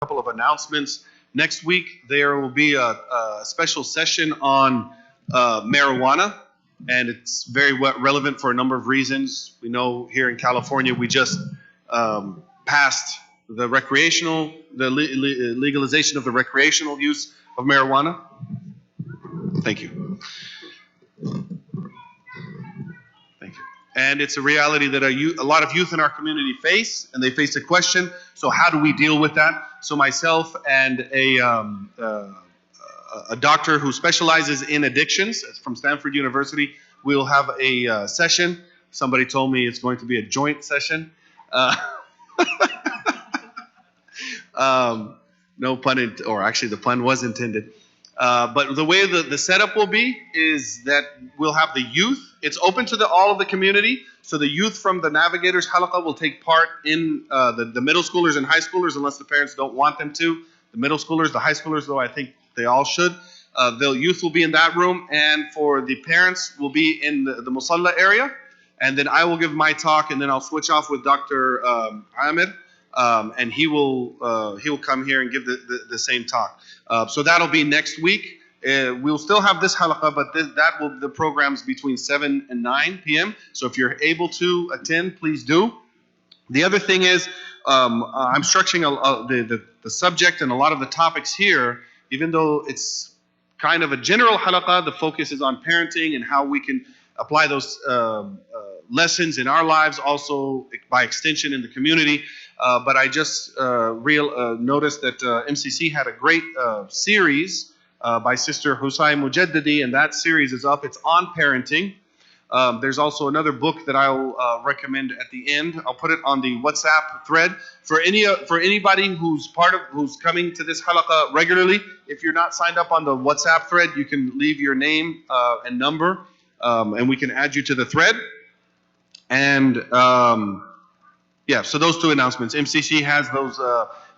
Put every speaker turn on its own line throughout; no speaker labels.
couple of announcements. Next week, there will be a special session on marijuana, and it's very relevant for a number of reasons. We know here in California, we just passed the legalization of the recreational use of marijuana. Thank you. Thank you. And it's a reality that a lot of youth in our community face, and they face a question. So how do we deal with that? So myself and a doctor who specializes in addictions from Stanford University, we'll have a session. Somebody told me it's going to be a joint session. No pun, or actually the pun was intended. But the way the setup will be is that we'll have the youth. It's open to all of the community. So the youth from the Navigators Halaqa will take part in the middle schoolers and high schoolers, unless the parents don't want them to. The middle schoolers, the high schoolers, though, I think they all should. The youth will be in that room, and for the parents will be in the Musalla area. And then I will give my talk, and then I'll switch off with Dr. Amir. And he will come here and give the same talk. So that'll be next week. We'll still have this halaqa, but the program's between 7 and 9 p.m. So if you're able to attend, please do. The other thing is, I'm structuring the subject and a lot of the topics here, even though it's kind of a general halaqa, the focus is on parenting and how we can apply those lessons in our lives, also by extension in the community. But I just noticed that MCC had a great series by Sister Hussein Mujaddidi, and that series is up. It's on parenting. There's also another book that I'll recommend at the end. I'll put it on the WhatsApp thread for anybody who's coming to this halaqa regularly. If you're not signed up on the WhatsApp thread, you can leave your name and number, and we can add you to the thread. And yeah, so those two announcements. MCC has those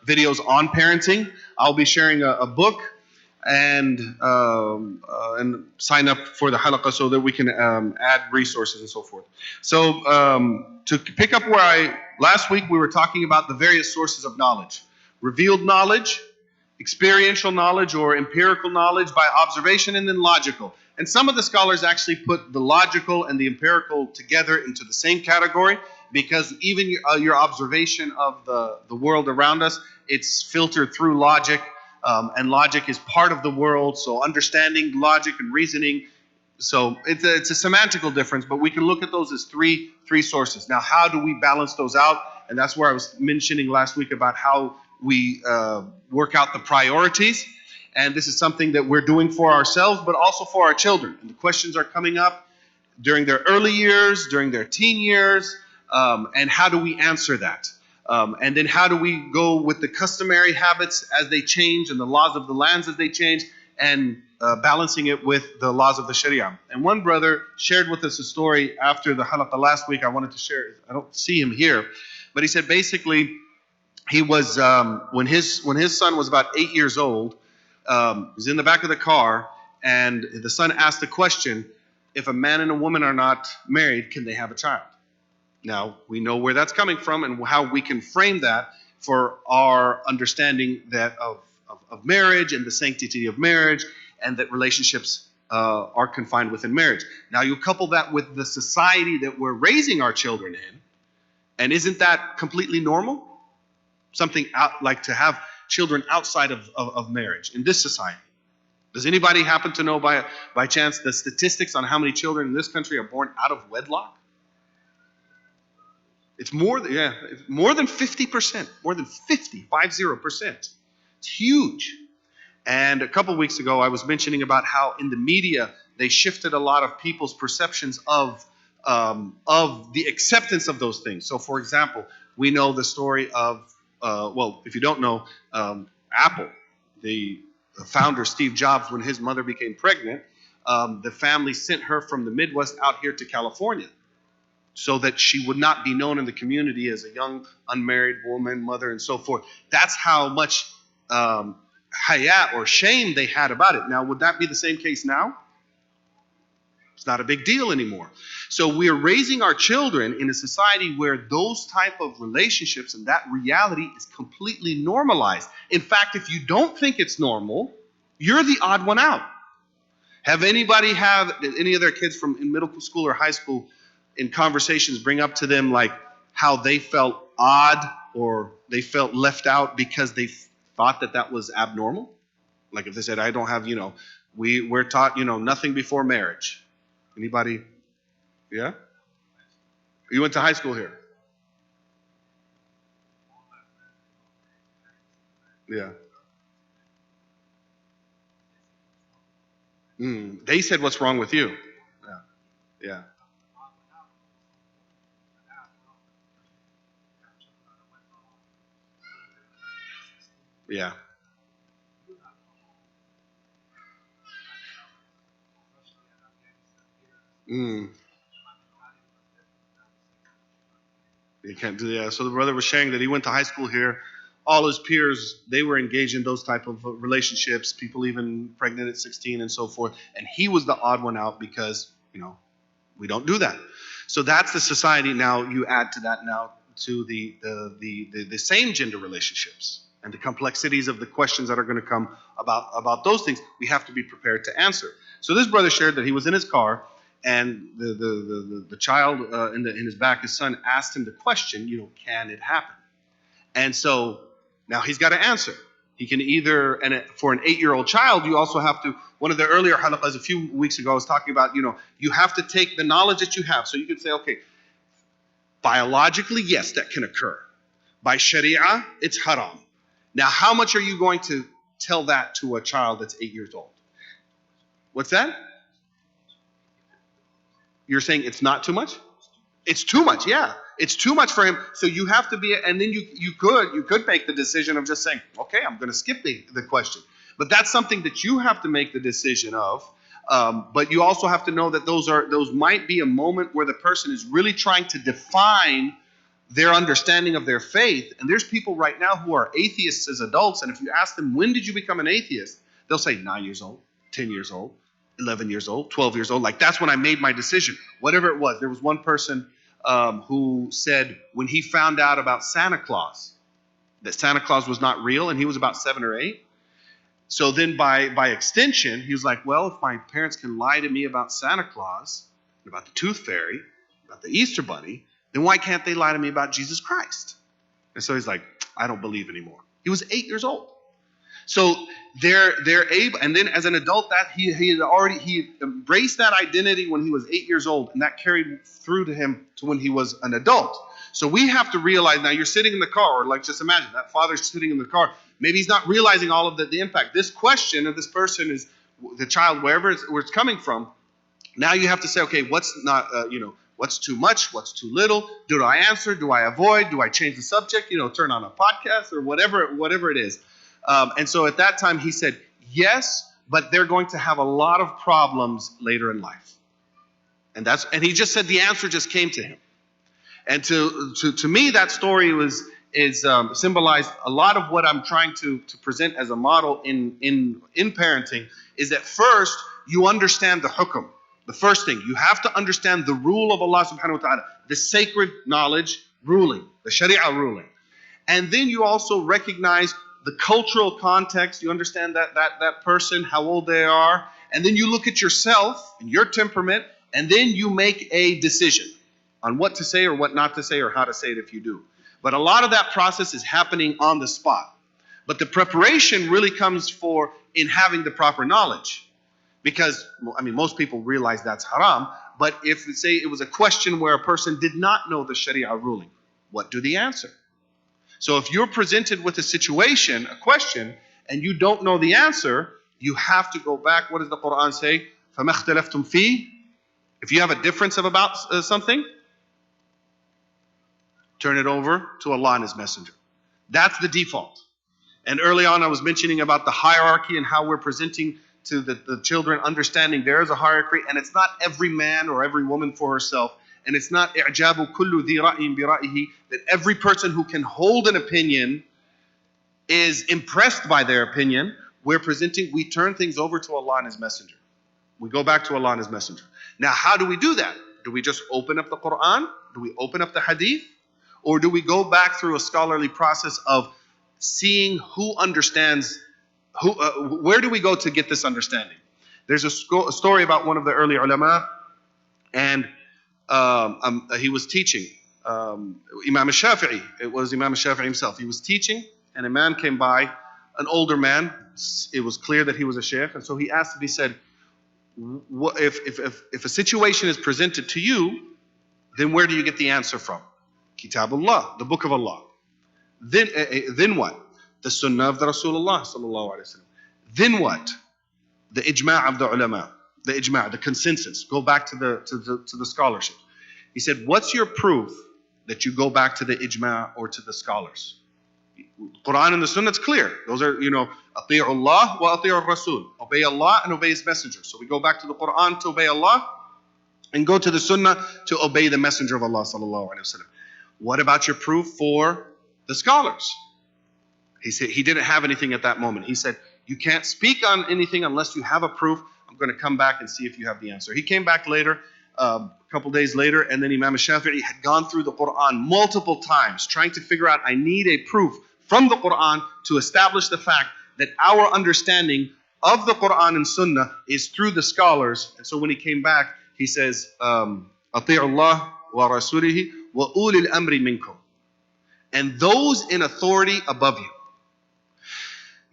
videos on parenting. I'll be sharing a book, and sign up for the halaqa so that we can add resources and so forth. So to pick up where last week we were talking about the various sources of knowledge. Revealed knowledge, experiential knowledge or empirical knowledge by observation, and then logical. And some of the scholars actually put the logical and the empirical together into the same category, because even your observation of the world around us, it's filtered through logic, and logic is part of the world, so understanding logic and reasoning. So it's a semantical difference, but we can look at those as three sources. Now, how do we balance those out? And that's where I was mentioning last week about how we work out the priorities. And this is something that we're doing for ourselves, but also for our children. And the questions are coming up during their early years, during their teen years, and how do we answer that? And then how do we go with the customary habits as they change and the laws of the lands as they change, and balancing it with the laws of the Sharia. And one brother shared with us a story after the halaqa last week. I wanted to share it. I don't see him here, but he said basically he was when his son was about 8 years old. He was in the back of the car, and the son asked the question: if a man and a woman are not married, can they have a child? Now, we know where that's coming from and how we can frame that for our understanding that of marriage and the sanctity of marriage, and that relationships are confined within marriage. Now, you couple that with the society that we're raising our children in, and isn't that completely normal? Something like to have children outside of marriage in this society. Does anybody happen to know by chance the statistics on how many children in this country are born out of wedlock? It's more than 50%, more than 50%. It's huge. And a couple weeks ago, I was mentioning about how in the media they shifted a lot of people's perceptions of the acceptance of those things. So, for example, we know the story of if you don't know, Apple, the founder Steve Jobs, when his mother became pregnant, the family sent her from the Midwest out here to California, so that she would not be known in the community as a young unmarried woman, mother, and so forth. That's how much haya or shame they had about it. Now, would that be the same case now? It's not a big deal anymore. So we're raising our children in a society where those type of relationships and that reality is completely normalized. In fact, if you don't think it's normal, you're the odd one out. Have any of their kids from in middle school or high school in conversations bring up to them like how they felt odd or they felt left out because they thought that was abnormal? Like if they said, I don't have, we're taught, nothing before marriage. Anybody? Yeah? You went to high school here? Yeah. They said, what's wrong with you? Yeah. Yeah. Yeah. Mm. You can't do that. So the brother was sharing that he went to high school here. All his peers, they were engaged in those type of relationships, people even pregnant at 16 and so forth. And he was the odd one out because, we don't do that. So that's the society. Now you add to that now to the same gender relationships and the complexities of the questions that are going to come about those things. We have to be prepared to answer. So this brother shared that he was in his car and the child in his back, his son, asked him the question, can it happen? And so now he's got to answer. He can either, and for an 8-year-old child, you also have to, one of the earlier halaqas a few weeks ago, I was talking about, you have to take the knowledge that you have. So you can say, okay, biologically, yes, that can occur. By Sharia, it's haram. Now, how much are you going to tell that to a child that's 8 years old? What's that? You're saying it's not too much? It's too much, yeah. It's too much for him. So you have to be, and then you could make the decision of just saying, okay, I'm going to skip the question. But that's something that you have to make the decision of. But you also have to know that those might be a moment where the person is really trying to define their understanding of their faith. And there's people right now who are atheists as adults. And if you ask them, when did you become an atheist? They'll say 9 years old, 10 years old, 11 years old, 12 years old. Like, that's when I made my decision. Whatever it was. There was one person who said when he found out about Santa Claus, that Santa Claus was not real, and he was about 7 or 8. So then by extension, he was like, well, if my parents can lie to me about Santa Claus, about the Tooth Fairy, about the Easter Bunny, then why can't they lie to me about Jesus Christ? And so he's like, I don't believe anymore. He was 8 years old. So they're able, and then as an adult, that he embraced that identity when he was 8 years old, and that carried through to him to when he was an adult. So we have to realize, now you're sitting in the car, or like just imagine that father's sitting in the car. Maybe he's not realizing all of the impact. This question of this person is the child, where it's coming from. Now you have to say, okay, what's not, what's too much, what's too little? Do I answer? Do I avoid? Do I change the subject? Turn on a podcast or whatever it is. And so at that time he said, yes, but they're going to have a lot of problems later in life. And he just said the answer just came to him. And to me, that story is symbolized a lot of what I'm trying to present as a model in parenting, is that first you understand the hukm. The first thing, you have to understand the rule of Allah subhanahu wa ta'ala, the sacred knowledge ruling, the sharia ruling. And then you also recognize the cultural context. You understand that person, how old they are. And then you look at yourself and your temperament, and then you make a decision on what to say or what not to say or how to say it if you do. But a lot of that process is happening on the spot. But the preparation really comes in having the proper knowledge. Because, most people realize that's haram. But if, say, it was a question where a person did not know the Sharia ruling, what do they answer? So if you're presented with a situation, a question, and you don't know the answer, you have to go back. What does the Quran say? فَمَا اخْتَلَفْتُمْ فِيهِ. If you have a difference about something, turn it over to Allah and His Messenger. That's the default. And early on I was mentioning about the hierarchy and how we're presenting to the children, understanding there is a hierarchy, and it's not every man or every woman for herself. And it's not إِعْجَابُ كُلُّ ذِي رَأْيٍ بِرَأْيِهِ, that every person who can hold an opinion is impressed by their opinion. We turn things over to Allah and His Messenger. We go back to Allah and His Messenger. Now, how do we do that? Do we just open up the Quran? Do we open up the Hadith? Or do we go back through a scholarly process of seeing who understands, where do we go to get this understanding? There's a story about one of the early ulama, and he was teaching. Imam al-Shafi'i, it was Imam al-Shafi'i himself. He was teaching, and a man came by, an older man. It was clear that he was a sheikh, and so he asked him, he said, if a situation is presented to you, then where do you get the answer from? Kitabullah, the book of Allah. Then what? The sunnah of the Rasulullah sallallahu alaihi wasallam. Then what? The ijma' of the ulama, the ijma', the consensus. Go back to the scholarship. He said, what's your proof that you go back to the ijma' or to the scholars? Quran and the Sunnah, it's clear. Those are, ati'u Allah wa ati'u Rasul. Obey Allah and obey His Messenger. So we go back to the Quran to obey Allah, and go to the Sunnah to obey the Messenger of Allah sallallahu alaihi wasallam. What about your proof for the scholars? He said he didn't have anything at that moment. He said, you can't speak on anything unless you have a proof. I'm going to come back and see if you have the answer. He came back later, a couple days later, and then Imam al-Shafi'i had gone through the Quran multiple times, trying to figure out, I need a proof from the Quran to establish the fact that our understanding of the Quran and Sunnah is through the scholars. And so when he came back, he says, Ati'u Allah wa rasulihi wa ulil amri minkum. And those in authority above you.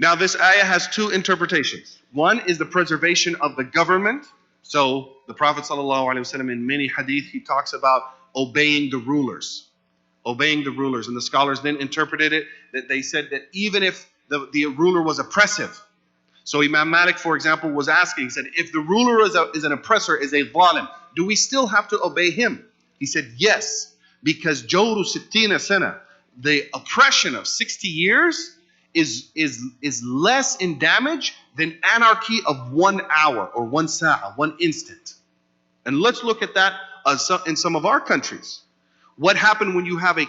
Now this ayah has two interpretations. One is the preservation of the government. So the Prophet ﷺ in many hadith, he talks about obeying the rulers. Obeying the rulers. And the scholars then interpreted it that they said that even if the ruler was oppressive. So Imam Malik, for example, was asking, he said, if the ruler is an oppressor, is a zalim, do we still have to obey him? He said, yes, because jawru sittina sana, the oppression of 60 years is less in damage than anarchy of 1 hour or 1 sa'a, 1 instant. And let's look at that in some of our countries. What happened when you have a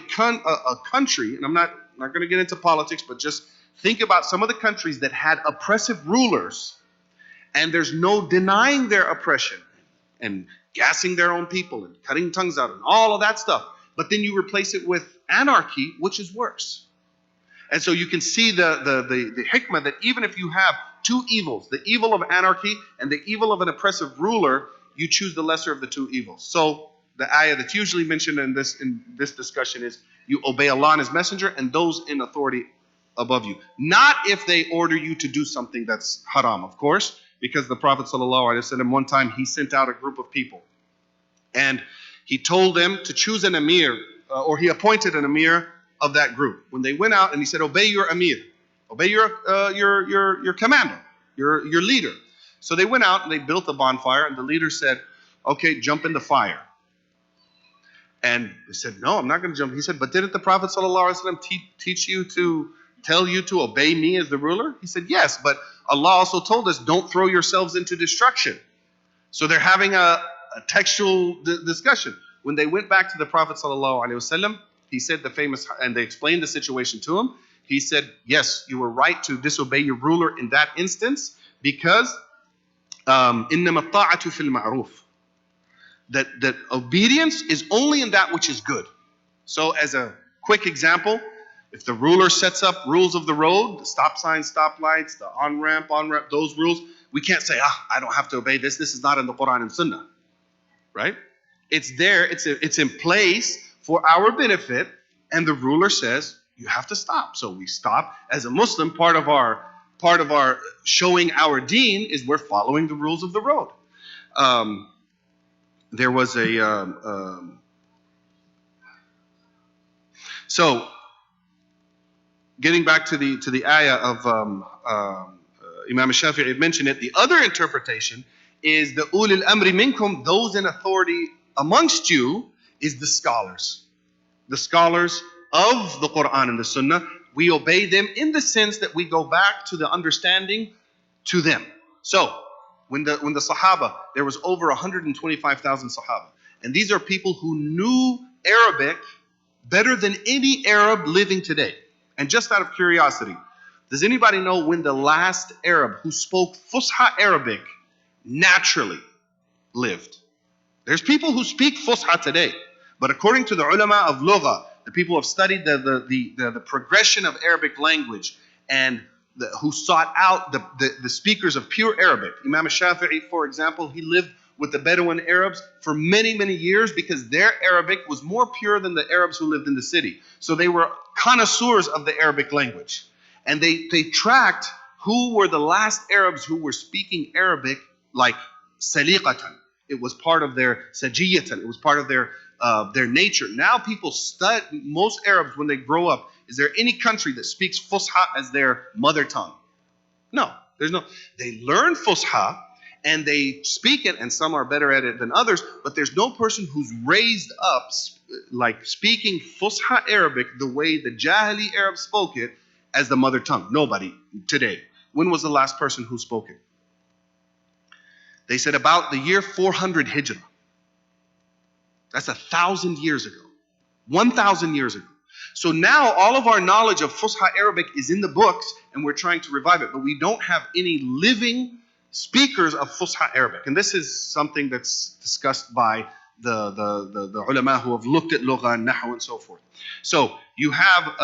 country, and I'm not going to get into politics, but just think about some of the countries that had oppressive rulers, and there's no denying their oppression and gassing their own people and cutting tongues out and all of that stuff. But then you replace it with anarchy, which is worse. And so you can see the hikmah that even if you have two evils, the evil of anarchy and the evil of an oppressive ruler, you choose the lesser of the two evils. So the ayah that's usually mentioned in this discussion is you obey Allah and His Messenger and those in authority above you. Not if they order you to do something that's haram, of course, because the Prophet ﷺ, one time he sent out a group of people and he told them to choose an emir, or he appointed an emir of that group. When they went out and he said, obey your emir, obey your commander, your leader. So they went out and they built a bonfire, and the leader said, okay, jump in the fire. And they said, no, I'm not going to jump. He said, but didn't the Prophet ﷺ teach you to tell you to obey me as the ruler? He said, yes, but Allah also told us, don't throw yourselves into destruction. So they're having a textual discussion. When they went back to the Prophet ﷺ, he said the famous, and they explained the situation to him. He said, yes, you were right to disobey your ruler in that instance, because إِنَّمَا الطَّاعَةُ فِي الْمَعْرُوفِ, that obedience is only in that which is good. So as a quick example, if the ruler sets up rules of the road, the stop signs, stop lights, the on-ramp, those rules, we can't say, I don't have to obey this. This is not in the Quran and Sunnah, right? It's there. It's in place for our benefit, and the ruler says you have to stop. So we stop. As a Muslim, part of our showing our deen is we're following the rules of the road. There was so getting back to the ayah of Imam Shafi'i had mentioned it. The other interpretation is the ulil amri minkum, those in authority amongst you, is the scholars. The scholars of the Quran and the Sunnah. We obey them in the sense that we go back to the understanding to them. So when the Sahaba, there was over 125,000 Sahaba. And these are people who knew Arabic better than any Arab living today. And just out of curiosity, does anybody know when the last Arab who spoke Fusha Arabic naturally lived. There's people who speak Fusha today, but according to the ulama of Lugha, the people who have studied the progression of Arabic language and who sought out the speakers of pure Arabic. Imam Shafi'i, for example, he lived with the Bedouin Arabs for many, many years because their Arabic was more pure than the Arabs who lived in the city. So they were connoisseurs of the Arabic language. And they tracked who were the last Arabs who were speaking Arabic like saliqatan. It was part of their sajiyatan. It was part of their nature. Now people study, most Arabs when they grow up, is there any country that speaks Fusha as their mother tongue? No, there's no. They learn Fusha and they speak it, and some are better at it than others, but there's no person who's raised up like speaking Fusha Arabic the way the Jahili Arabs spoke it as the mother tongue. Nobody today. When was the last person who spoke it? They said about the year 400 Hijrah. That's 1,000 years ago. 1,000 years ago. So now all of our knowledge of Fusha Arabic is in the books and we're trying to revive it, but we don't have any living speakers of Fusha Arabic. And this is something that's discussed by the ulama who have looked at Lugha and Nahu and so forth. So you have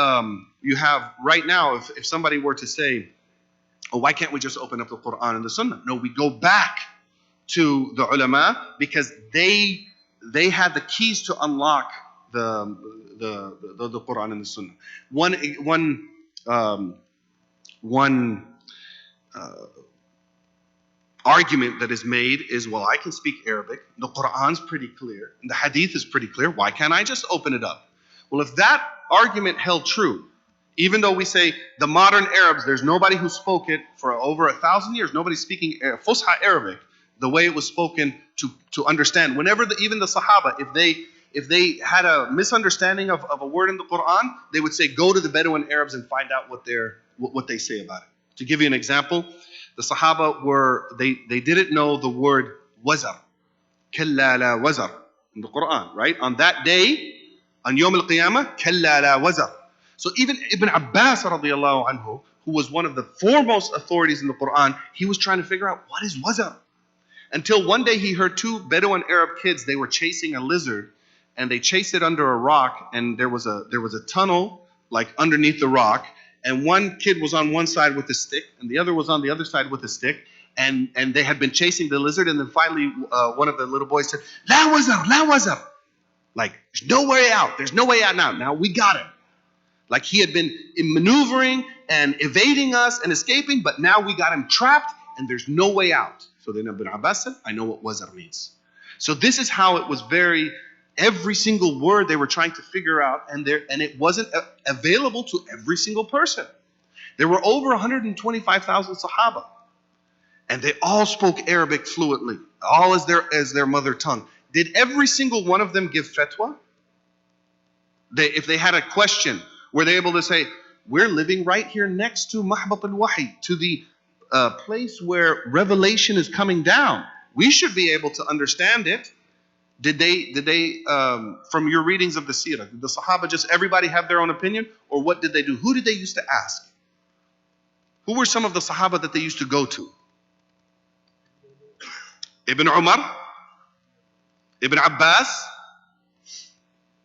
right now, if somebody were to say, oh, why can't we just open up the Quran and the Sunnah? No, we go back to the ulama because they had the keys to unlock the Quran and the Sunnah. One argument that is made is, well, I can speak Arabic. The Quran's pretty clear. And the Hadith is pretty clear. Why can't I just open it up? Well, if that argument held true, even though we say the modern Arabs, there's nobody who spoke it for over 1,000 years, nobody's speaking Fusha Arabic the way it was spoken to understand. Whenever even the Sahaba, if they had a misunderstanding of a word in the Quran, they would say, go to the Bedouin Arabs and find out what they say about it. To give you an example, the Sahaba they didn't know the word wazar, kalla la wazar in the Quran, right? On that day, on Yawm al-Qiyamah, kalla la wazar. So even Ibn Abbas radiallahu anhu, who was one of the foremost authorities in the Quran, he was trying to figure out what is wazar. Until one day he heard two Bedouin Arab kids, they were chasing a lizard, and they chased it under a rock, and there was a tunnel like underneath the rock, and one kid was on one side with a stick, and the other was on the other side with a stick, and they had been chasing the lizard, and then finally one of the little boys said, La wazar, la wazar. Like, there's no way out. There's no way out now. Now we got him. Like he had been maneuvering and evading us and escaping, but now we got him trapped, and there's no way out. So then Ibn Abbas said, I know what wazar means. So this is how it was every single word they were trying to figure out, and it wasn't available to every single person. There were over 125,000 Sahaba, and they all spoke Arabic fluently, all as their mother tongue. Did every single one of them give fatwa? If they had a question, were they able to say, we're living right here next to Mahbat al-Wahi, to the place where revelation is coming down. We should be able to understand it. Did they from your readings of the seerah, did the Sahaba just everybody have their own opinion, or what did they do? Who did they used to ask? Who were some of the Sahaba that they used to go to? Ibn Umar, Ibn Abbas.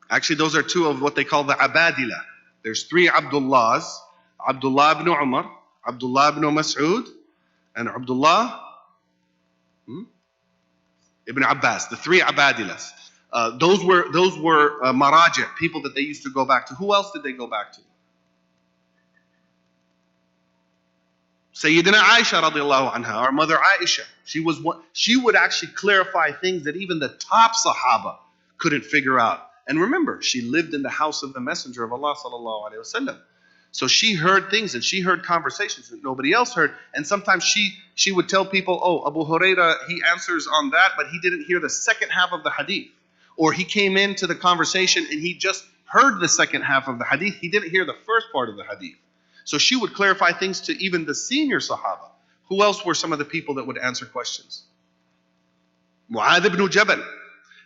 Actually, those are two of what they call the Abadila. There's three Abdullahs: Abdullah ibn Umar, Abdullah ibn Mas'ud, and Abdullah ibn Abbas, the three Abadilas. Those were Maraji, people that they used to go back to. Who else did they go back to? Sayyidina Aisha radiallahu anha, our mother Aisha. She would actually clarify things that even the top Sahaba couldn't figure out. And remember, she lived in the house of the Messenger of Allah sallallahu alaihi wasallam. So she heard things and she heard conversations that nobody else heard. And sometimes she would tell people, oh, Abu Huraira, he answers on that, but he didn't hear the second half of the hadith. Or he came into the conversation and he just heard the second half of the hadith. He didn't hear the first part of the hadith. So she would clarify things to even the senior Sahaba. Who else were some of the people that would answer questions? Mu'adh ibn Jabal.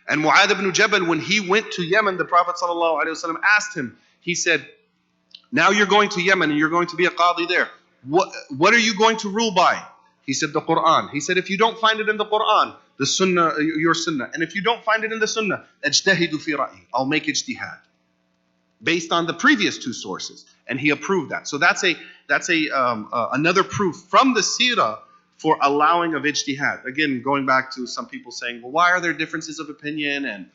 And Mu'adh ibn Jabal, when he went to Yemen, the Prophet ﷺ asked him, he said, now you're going to Yemen and you're going to be a qadi there. What are you going to rule by? He said the Quran. He said if you don't find it in the Quran, the Sunnah, your Sunnah. And if you don't find it in the Sunnah, اجتهدوا في رأيي. I'll make ijtihad based on the previous two sources, and he approved that. So that's another proof from the seerah for allowing of ijtihad. Again, going back to some people saying, well, why are there differences of opinion, and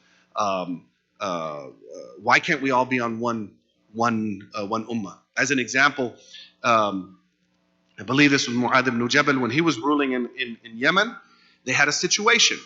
why can't we all be on one ummah? As an example, I believe this was Mu'adh ibn Jabal when he was ruling in Yemen. They had a situation.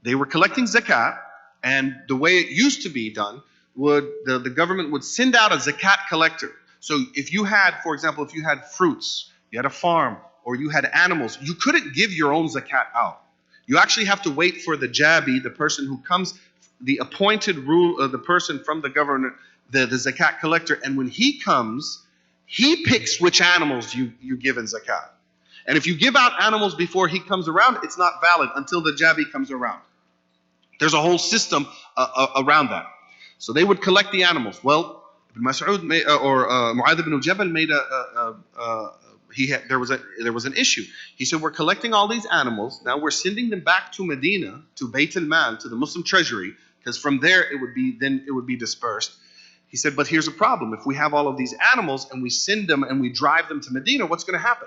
They were collecting zakat, and the way it used to be done, the government would send out a zakat collector. So if you had, for example, if you had fruits, you had a farm, or you had animals, you couldn't give your own zakat out. You actually have to wait for the jabi, the person who comes, the appointed the person from the government, the zakat collector, and when he comes, he picks which animals you give in zakat. And if you give out animals before he comes around, it's not valid until the jabi comes around. There's a whole system around that. So they would collect the animals. Well, Ibn Mas'ud Mu'adh ibn Jabal made there was an issue. He said, we're collecting all these animals. Now we're sending them back to Medina, to Bayt al-Mal, to the Muslim treasury, because from there it would be dispersed. He said, but here's a problem. If we have all of these animals and we send them and we drive them to Medina, what's going to happen?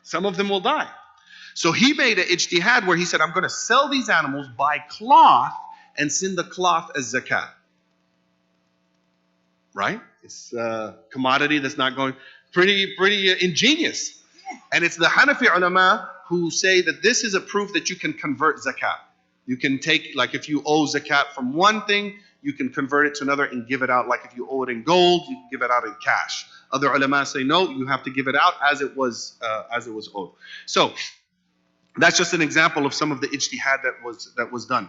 Some of them will die. So he made an ijtihad where he said, I'm going to sell these animals, buy cloth, and send the cloth as zakat. Right? It's a commodity that's not going, pretty ingenious. And it's the Hanafi ulama who say that this is a proof that you can convert zakat. You can take, like if you owe zakat from one thing, you can convert it to another and give it out. Like if you owe it in gold, you can give it out in cash. Other ulama say no, you have to give it out as it was owed. So that's just an example of some of the ijtihad that was done.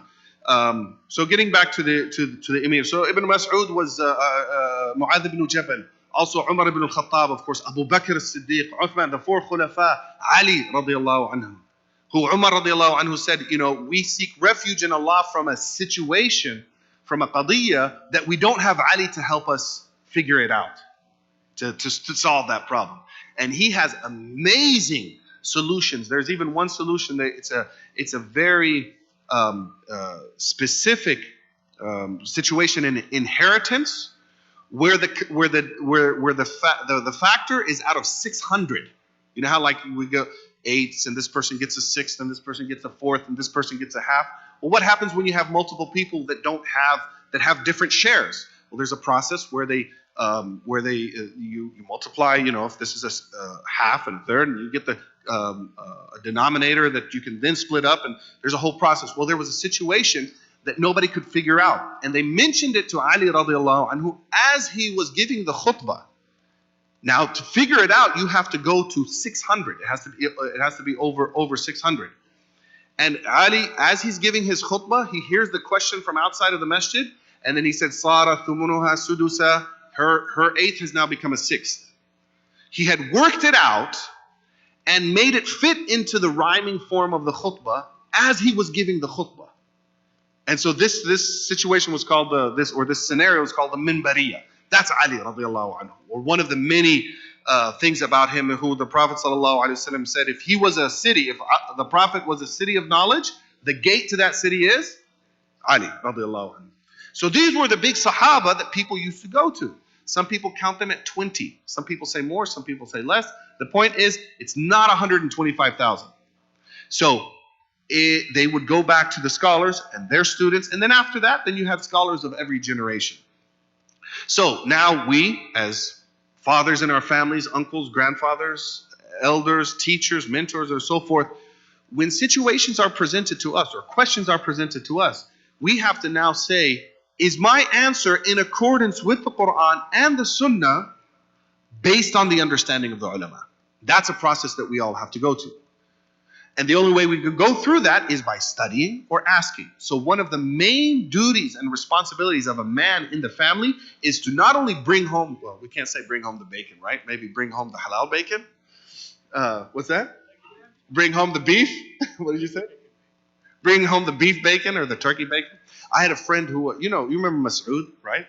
So getting back to the Emir. So Ibn Mas'ud was Mu'adh ibn Jabal, also Umar ibn al-Khattab, of course, Abu Bakr as-Siddiq, Uthman, the four khulafa, Ali radiallahu anhu, who Umar radiallahu anhu said, we seek refuge in Allah from a situation, from a qadiyya, that we don't have Ali to help us figure it out, to solve that problem. And he has amazing solutions. There's even one solution that it's a very specific situation in inheritance where the factor is out of 600. You know how like we go eighths and this person gets a sixth and this person gets a fourth and this person gets a half. Well, what happens when you have multiple people that have different shares? Well, there's a process where you multiply. If this is a half and a third, and you get the a denominator that you can then split up, and there's a whole process. Well, there was a situation that nobody could figure out, and they mentioned it to Ali radiallahu anhu as he was giving the khutbah. Now, to figure it out, you have to go to 600. It has to be over 600. And Ali, as he's giving his khutbah, he hears the question from outside of the masjid, and then he said, "Sara thumunuha sudusa." Her eighth has now become a sixth. He had worked it out and made it fit into the rhyming form of the khutbah as he was giving the khutbah. And so this situation was called this scenario was called the minbariyah. That's Ali radiallahu anhu, or one of the many things about him who the Prophet sallallahu alaihi wasallam said, if he was a city, if the Prophet was a city of knowledge, the gate to that city is Ali radiallahu anhu. So these were the big Sahaba that people used to go to. Some people count them at 20. Some people say more, some people say less. The point is, it's not 125,000. So they would go back to the scholars and their students, and then after that, then you have scholars of every generation. So now we, as fathers in our families, uncles, grandfathers, elders, teachers, mentors, or so forth, when situations are presented to us or questions are presented to us, we have to now say, is my answer in accordance with the Quran and the Sunnah based on the understanding of the ulama? That's a process that we all have to go to. And the only way we can go through that is by studying or asking. So one of the main duties and responsibilities of a man in the family is to not only bring home, well, we can't say bring home the bacon, right? Maybe bring home the halal bacon. What's that? Bring home the beef. What did you say? Bring home the beef bacon or the turkey bacon. I had a friend who, you remember Mas'ud, right?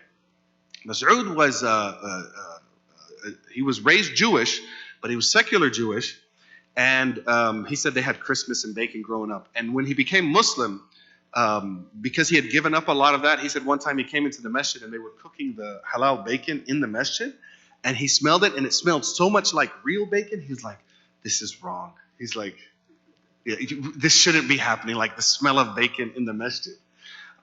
Mas'ud was, he was raised Jewish, but he was secular Jewish. And he said they had Christmas and bacon growing up. And when he became Muslim, because he had given up a lot of that, he said one time he came into the masjid and they were cooking the halal bacon in the masjid, and he smelled it, and it smelled so much like real bacon. He's like, this is wrong. He's like, yeah, this shouldn't be happening, like the smell of bacon in the masjid.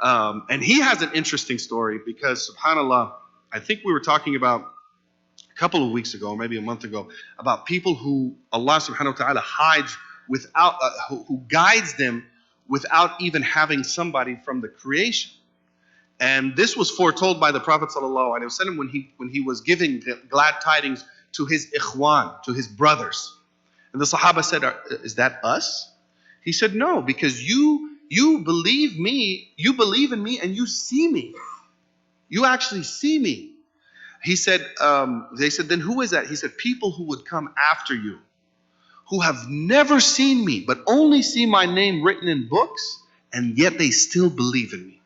And he has an interesting story because, subhanAllah, I think we were talking about a couple of weeks ago, maybe a month ago, about people who Allah subhanahu wa ta'ala hides without, who guides them without even having somebody from the creation. And this was foretold by the Prophet sallallahu alaihi wasallam when he was giving glad tidings to his ikhwan, to his brothers. And the Sahaba said, is that us? He said, no, because you believe me, you believe in me, and you see me. You actually see me. He said, they said, then who is that? He said, people who would come after you, who have never seen me, but only see my name written in books, and yet they still believe in me.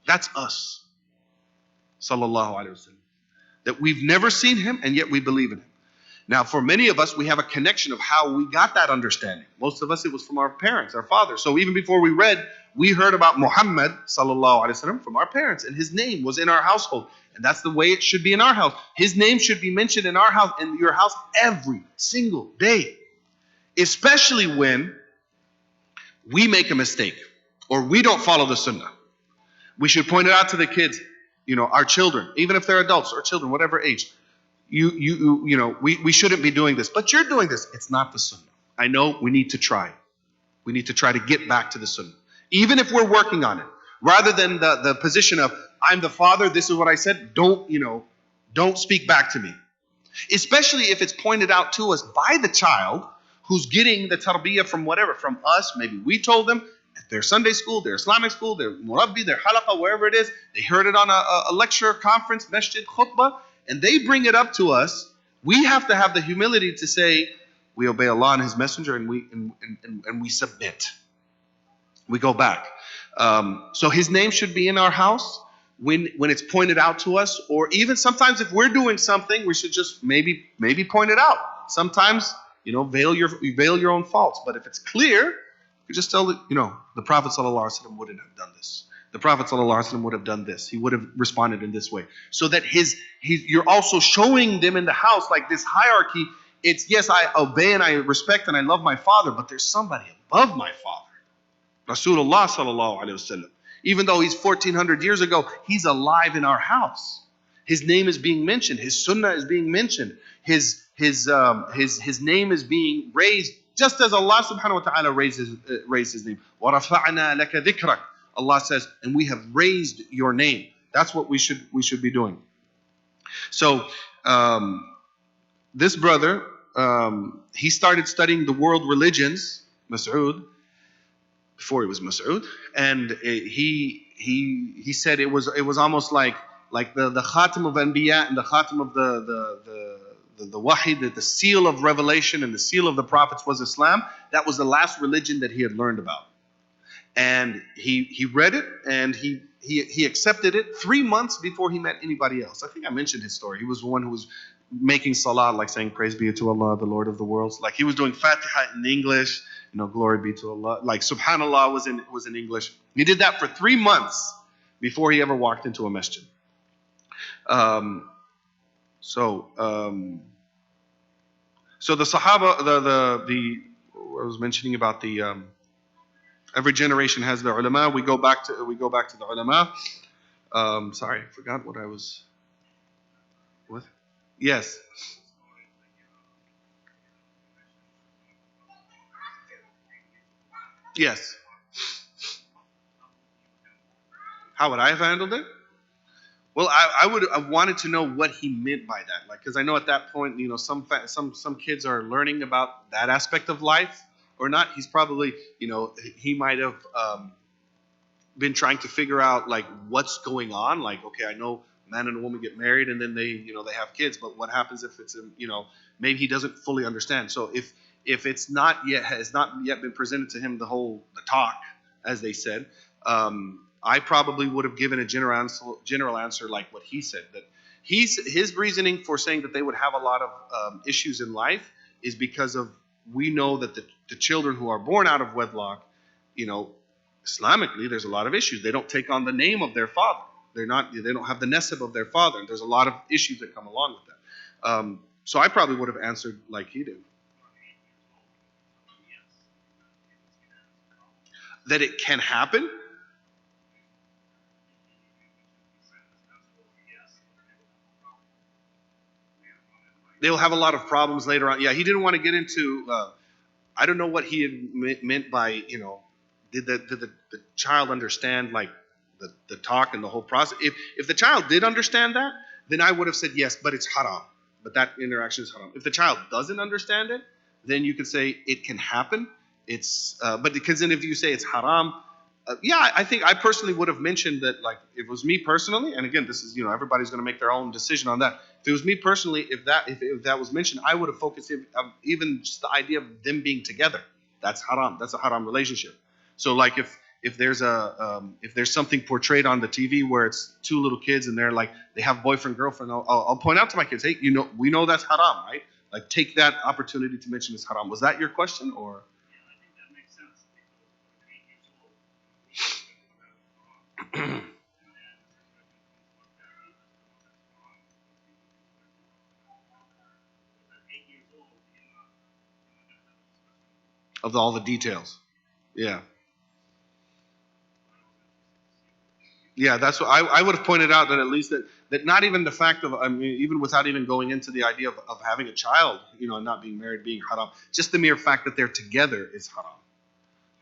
That's us. Sallallahu alaihi wasallam. That we've never seen him, and yet we believe in him. Now, for many of us, we have a connection of how we got that understanding. Most of us, it was from our parents, our fathers. So even before we read, we heard about Muhammad sallallahu alaihi wasallam from our parents, and his name was in our household. And that's the way it should be in our house. His name should be mentioned in our house, in your house, every single day. Especially when we make a mistake or we don't follow the sunnah. We should point it out to the kids, our children, even if they're adults or children, whatever age. We shouldn't be doing this, but you're doing this. It's not the sunnah. I know we need to try. We need to try to get back to the sunnah, even if we're working on it, rather than the position of, I'm the father, this is what I said, don't speak back to me. Especially if it's pointed out to us by the child who's getting the tarbiyah from whatever, from us. Maybe we told them at their Sunday school, their Islamic school, their murabbi, their halaqa, wherever it is. They heard it on a lecture, conference, masjid, khutbah, and they bring it up to us. We have to have the humility to say, we obey Allah and His Messenger, and we submit. We go back. So His name should be in our house when it's pointed out to us, or even sometimes if we're doing something, we should just maybe point it out. Sometimes, veil your own faults. But if it's clear, you just tell the Prophet ﷺ wouldn't have done this. The Prophet ﷺ would have done this. He would have responded in this way. So that you're also showing them in the house, like this hierarchy. It's, yes, I obey and I respect and I love my father, but there's somebody above my father. Rasulullah sallallahu alaihi wasallam. Even though he's 1400 years ago, he's alive in our house. His name is being mentioned. His sunnah is being mentioned. His name is being raised, just as Allah subhanahu wa ta'ala raised his name. وَرَفَعْنَا لَكَ ذِكْرَكَ. Allah says, and we have raised your name. That's what we should be doing. So this brother, he started studying the world religions, Mas'ud, before he was Mas'ud, and he said it was almost like the khatam of Anbiya and the khatam of the wahi, the seal of revelation and the seal of the prophets was Islam. That was the last religion that he had learned about. And he read it and he accepted it 3 months before he met anybody else. I think I mentioned his story. He was the one who was making salah, like saying, praise be to Allah, the Lord of the worlds. Like he was doing Fatiha in English, glory be to Allah. Like Subhanallah was in English. He did that for 3 months before he ever walked into a masjid. So the Sahaba, I was mentioning about the every generation has their ulama. We go back to the ulama. Sorry, I forgot what I was. What? Yes. Yes. How would I have handled it? Well, I would have wanted to know what he meant by that, because I know at that point, some kids are learning about that aspect of life or not. He's probably, he might have been trying to figure out like what's going on. Like, okay, I know a man and a woman get married and then they have kids, but what happens if it's maybe he doesn't fully understand. So if it's has not yet been presented to him the talk, as they said. I probably would have given a general answer like what he said. That his reasoning for saying that they would have a lot of issues in life is because of we know that the children who are born out of wedlock, you know, Islamically, there's a lot of issues. They don't take on the name of their father. They don't have the nesab of their father. And there's a lot of issues that come along with that. So I probably would have answered like he did. That it can happen. They'll have a lot of problems later on. Yeah, he didn't want to get into. I don't know what he had meant by, you know, did the child understand like the talk and the whole process? If the child did understand that, then I would have said yes, but it's haram. But that interaction is haram. If the child doesn't understand it, then you could say it can happen. But because then if you say it's haram, yeah, I think I personally would have mentioned that, like, if it was me personally, and again, this is, you know, everybody's going to make their own decision on that. If it was me personally, if that was mentioned, I would have focused even just the idea of them being together. That's haram. That's a haram relationship. So, like, if there's something portrayed on the TV where it's two little kids and they're like they have boyfriend girlfriend, I'll point out to my kids, hey, you know, we know that's haram, right? Like, take that opportunity to mention it's haram. Was that your question, or? Of all the details. Yeah. Yeah, that's what I would have pointed out, that at least that not even the fact of, I mean, even without even going into the idea of having a child, you know, and not being married being haram, just the mere fact that they're together is haram.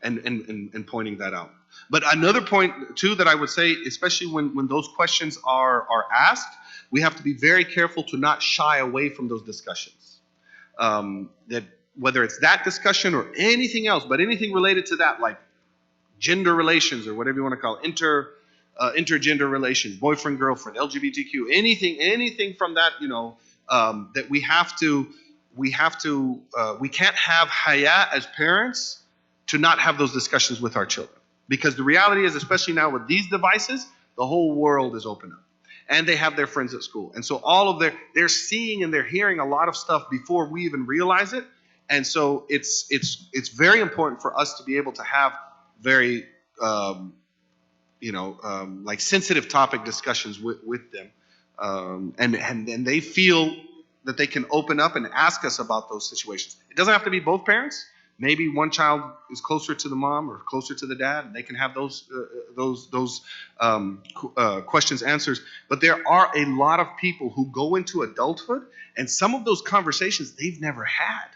And pointing that out. But another point too that I would say, especially when those questions are asked, we have to be very careful to not shy away from those discussions. That whether it's that discussion or anything else, but anything related to that, like gender relations or whatever you want to call it, intergender relations, boyfriend, girlfriend, LGBTQ, anything from that, you know, that we can't have haya as parents to not have those discussions with our children. Because the reality is, especially now with these devices, the whole world is open up. And they have their friends at school. And so all of they're seeing and they're hearing a lot of stuff before we even realize it. And so it's very important for us to be able to have very, like sensitive topic discussions with them. And they feel that they can open up and ask us about those situations. It doesn't have to be both parents. Maybe one child is closer to the mom or closer to the dad, and they can have those questions answered. But there are a lot of people who go into adulthood, and some of those conversations they've never had.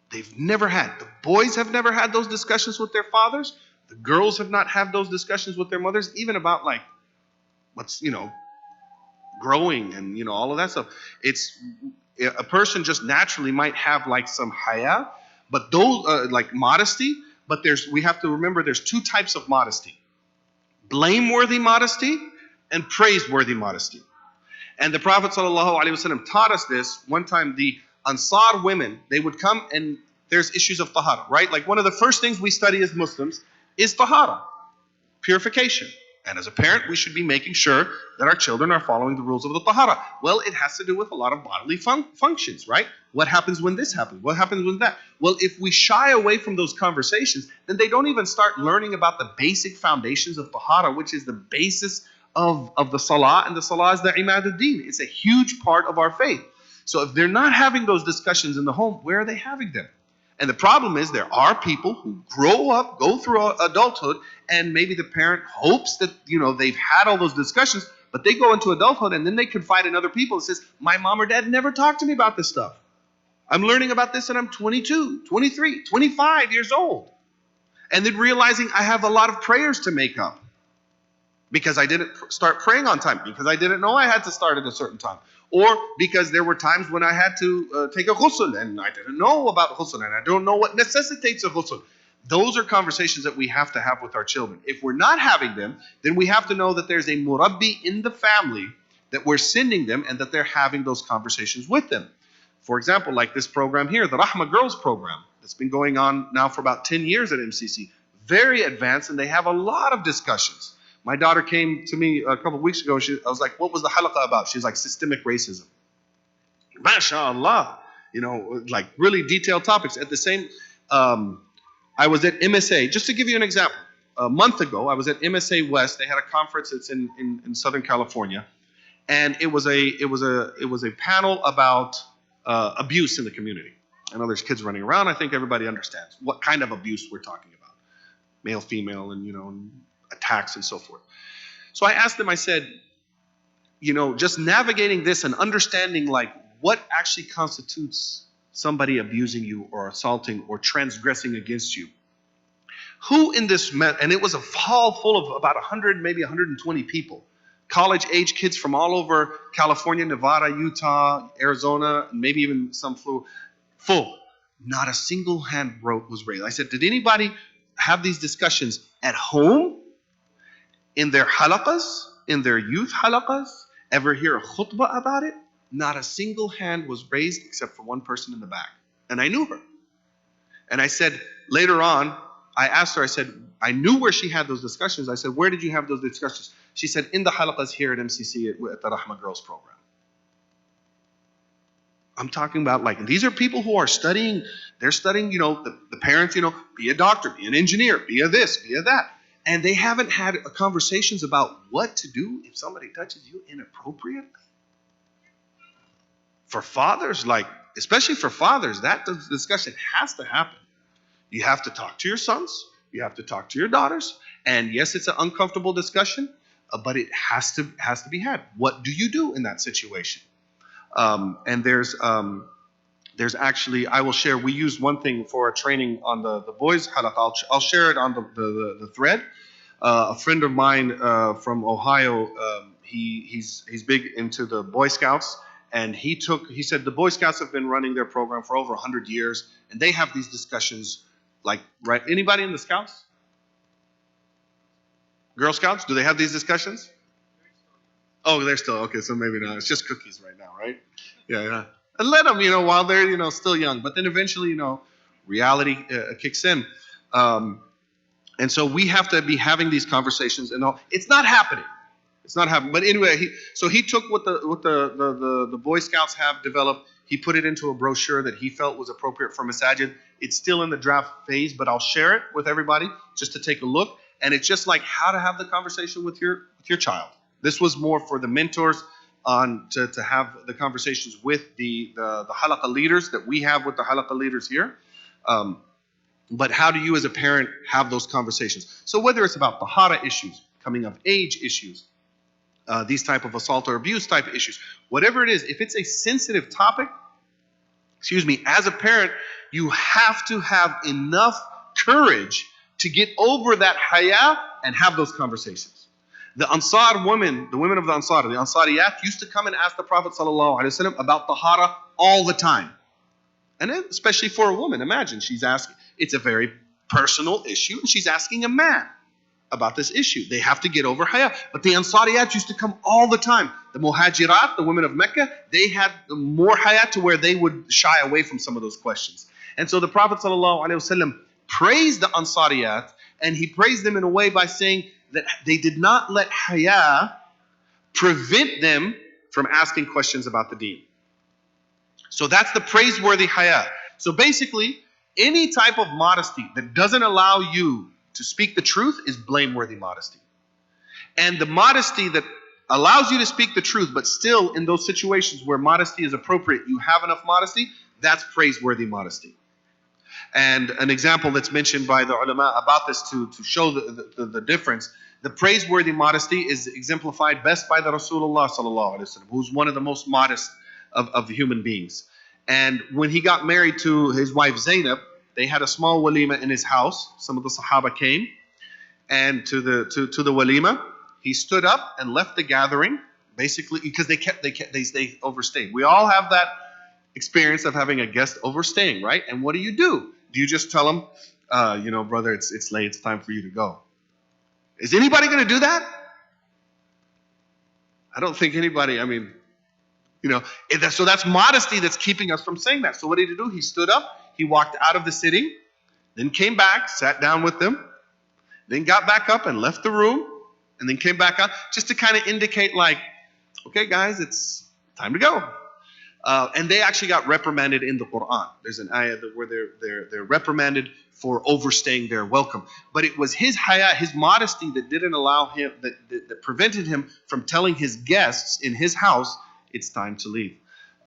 They've never had. The boys have never had those discussions with their fathers. The girls have not had those discussions with their mothers, even about like what's, you know, growing and, you know, all of that stuff. It's a person just naturally might have like some haya, but those like modesty. But we have to remember there's two types of modesty: blameworthy modesty and praiseworthy modesty. And the Prophet ﷺ taught us this. One time, the Ansar women, they would come, and there's issues of tahara, right? Like one of the first things we study as Muslims is tahara, purification. And as a parent, we should be making sure that our children are following the rules of the tahara. Well, it has to do with a lot of bodily functions, right? What happens when this happens? What happens when that? Well, if we shy away from those conversations, then they don't even start learning about the basic foundations of tahara, which is the basis of the salah, and the salah is the imaduddin. It's a huge part of our faith. So if they're not having those discussions in the home, where are they having them? And the problem is there are people who grow up, go through adulthood, and maybe the parent hopes that, you know, they've had all those discussions, but they go into adulthood and then they confide in other people and says, my mom or dad never talked to me about this stuff. I'm learning about this and I'm 22, 23, 25 years old. And then realizing I have a lot of prayers to make up because I didn't start praying on time, because I didn't know I had to start at a certain time. Or because there were times when I had to take a ghusl and I didn't know about ghusl and I don't know what necessitates a ghusl. Those are conversations that we have to have with our children. If we're not having them, then we have to know that there's a murabbi in the family, that we're sending them and that they're having those conversations with them. For example, like this program here, the Rahma Girls program, that's been going on now for about 10 years at MCC. Very advanced, and they have a lot of discussions. My daughter came to me a couple of weeks ago. I was like, what was the halaqa about? She's like, systemic racism. MashaAllah. like really detailed topics. At the same, I was at MSA. Just to give you an example, a month ago, I was at MSA West. They had a conference that's in Southern California, and it was a panel about abuse in the community. I know there's kids running around. I think everybody understands what kind of abuse we're talking about, male, female, and attacks and so forth. So I asked them. I said, just navigating this and understanding like what actually constitutes somebody abusing you or assaulting or transgressing against you. Who in this and it was a hall full of about 100, maybe 120 people, college-age kids from all over California, Nevada, Utah, Arizona, and maybe even some flew full. Not a single hand was raised. I said, did anybody have these discussions at home, in their halaqas, in their youth halaqas? Ever hear a khutbah about it? Not a single hand was raised except for one person in the back. And I knew her. And I said, later on, I asked her, I said, I knew where she had those discussions. I said, where did you have those discussions? She said, in the halaqas here at MCC at the Rahma Girls program. I'm talking about like, these are people who are studying, they're studying, the parents, be a doctor, be an engineer, be a this, be a that. And they haven't had conversations about what to do if somebody touches you inappropriately. For fathers, especially for fathers, that discussion has to happen. You have to talk to your sons. You have to talk to your daughters. And yes, it's an uncomfortable discussion, but it has to be had. What do you do in that situation? And there's actually, I will share, we used one thing for a training on the boys' halaqah. I'll share it on the thread. A friend of mine from Ohio, he's big into the Boy Scouts. And he said the Boy Scouts have been running their program for over 100 years. And they have these discussions right? Anybody in the Scouts? Girl Scouts, do they have these discussions? Oh, they're still, okay, so maybe not. It's just cookies right now, right? Yeah. And let them, while they're, still young. But then eventually, reality kicks in. And so we have to be having these conversations and all. It's not happening. It's not happening. But anyway, he took what the Boy Scouts have developed. He put it into a brochure that he felt was appropriate for Masajid. It's still in the draft phase, but I'll share it with everybody just to take a look. And it's just like how to have the conversation with your child. This was more for the mentors to have the conversations with the halaqah leaders that we have with the halaqah leaders here. But how do you as a parent have those conversations? So whether it's about tahara issues, coming of age issues, these type of assault or abuse type of issues, whatever it is, if it's a sensitive topic, as a parent, you have to have enough courage to get over that haya and have those conversations. The Ansar women, the women of the Ansar, the Ansariyat, used to come and ask the Prophet ﷺ about tahara all the time. And especially for a woman, imagine she's asking, it's a very personal issue, and she's asking a man about this issue. They have to get over haya. But the Ansariyat used to come all the time. The Muhajirat, the women of Mecca, they had more haya to where they would shy away from some of those questions. And so the Prophet ﷺ praised the Ansariyat, and he praised them in a way by saying that they did not let haya prevent them from asking questions about the deen. So that's the praiseworthy haya. So basically, any type of modesty that doesn't allow you to speak the truth is blameworthy modesty. And the modesty that allows you to speak the truth, but still in those situations where modesty is appropriate, you have enough modesty, that's praiseworthy modesty. And an example that's mentioned by the ulama about this to show the difference, the praiseworthy modesty is exemplified best by the Rasulullah sallallahu alaihi wasallam, who's one of the most modest of human beings. And when he got married to his wife Zainab, they had a small walima in his house. Some of the Sahaba came, and to the walima, he stood up and left the gathering, basically because they overstayed. We all have that experience of having a guest overstaying, right? And what do? Do you just tell them, brother, it's late, it's time for you to go? Is anybody going to do that? I don't think anybody. So that's modesty that's keeping us from saying that. So what did he do? He stood up. He walked out of the sitting, then came back, sat down with them, then got back up and left the room, and then came back up just to kind of indicate like, okay, guys, it's time to go. And they actually got reprimanded in the Quran. There's an ayah where they're reprimanded for overstaying their welcome. But it was his haya, his modesty, that didn't allow him, that prevented him from telling his guests in his house, it's time to leave.